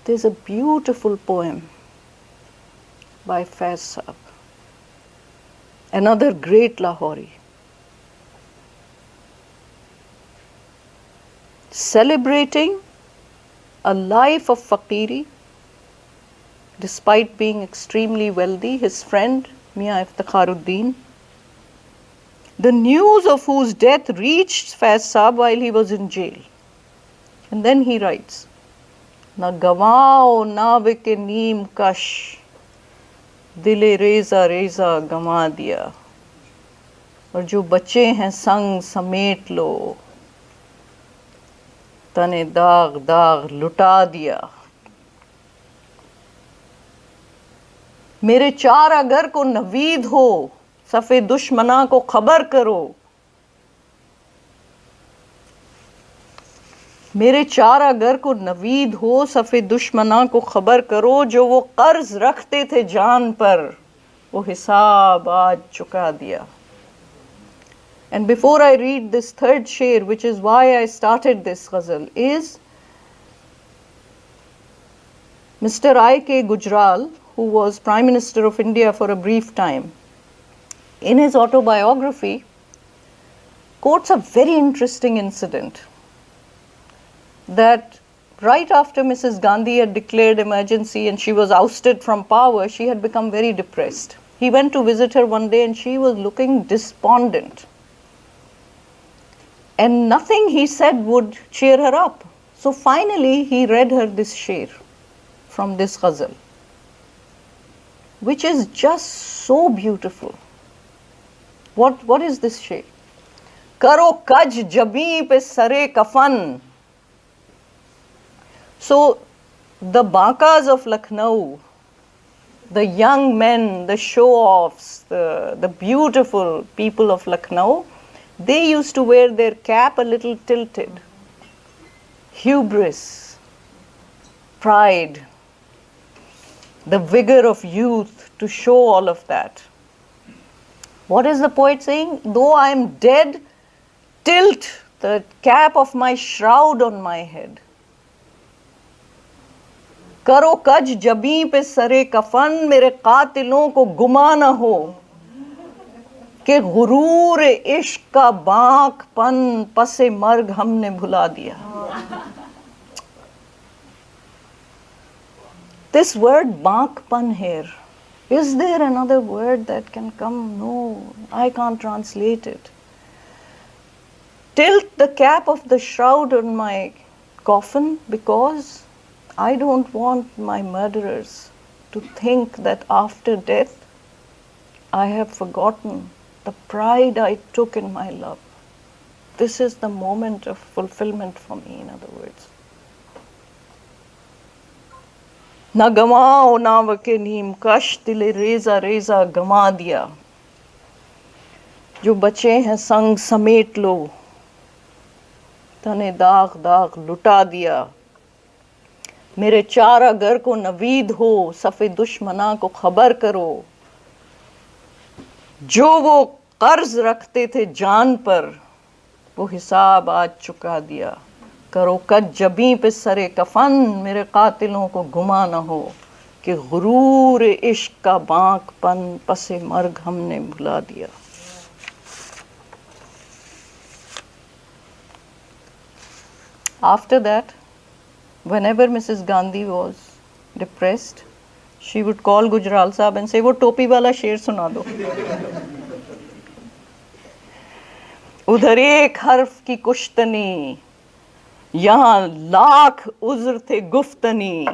There's a beautiful poem by Faiz Saab, another great Lahori, celebrating a life of faqiri despite being extremely wealthy. His friend Mian Iftikharuddin, the news of whose death reached Faiz Saab while he was in jail. And then he writes, Na gawao naave ke neem kash, dile reza reza gama diya. और जो बचे हैं संग समेट लो, तने दाग दाग लुटा दिया. मेरे चार अगर को नवीद हो, सफ़े दुश्मना को खबर करो. मेरे चार अगर को नवीद हो, सफ़े दुश्मना को खबर करो. जो वो कर्ज रखते थे जान पर, वो हिसाब आज चुका दिया. And before I read this third sher, which is why I started this ghazal, is Mr. I.K. Gujral, who was Prime Minister of India for a brief time, in his autobiography, quotes a very interesting incident that right after Mrs. Gandhi had declared emergency and she was ousted from power, she had become very depressed. He went to visit her one day and she was looking despondent. And nothing he said would cheer her up. So finally he read her this sher from this ghazal, which is just so beautiful. What is this sher? Karo kaj jabi pe sare kafan. So the Bakas of Lucknow, the young men, the show-offs, the beautiful people of Lucknow, they used to wear their cap a little tilted. Hubris, pride, the vigor of youth to show all of that. What is the poet saying? Though I am dead, tilt the cap of my shroud on my head. करो कज जबी पे सरे कफन, मेरे कातिलों को गुमा न हो कि गुरूर इश्क का बांकपन पसे मर्ग हमने भुला दिया. This word बांकपन here, is there another word that can come? No, I can't translate it. Tilt the cap of the shroud on my coffin because I don't want my murderers to think that after death I have forgotten the pride I took in my love. This is the moment of fulfillment for me, in other words. Na gamao na wake neem kash, dile reza reza gama diya. Jo bache hain sang samet lo, tane daag daag luta diya. मेरे चार अगर को नवीद हो, सफ़े दुश्मना को खबर करो. जो वो कर्ज रखते थे जान पर, वो हिसाब आज चुका दिया. करो कज जबी पे सरे कफन, मेरे कातिलों को गुमा न हो कि गुरूर इश्क का बांकपन पसे मर्ग हमने भुला दिया. After that, whenever Mrs. Gandhi was depressed, she would call Gujral Sahab and say, वो टोपी वाला शेर सुना दो. उधर एक हर्फ की कुश्तनी, यहाँ लाख उज़्र थे गुफ्तनी.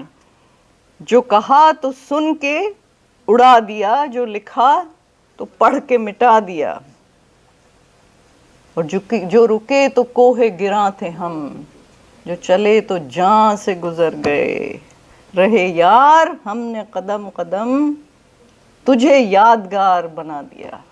जो कहा तो सुन के उड़ा दिया, जो लिखा तो पढ़ के मिटा दिया. और जो रुके तो कोहे गिरा थे हम, जो चले तो जान से गुजर गए. रहे यार हमने कदम कदम, तुझे यादगार बना दिया.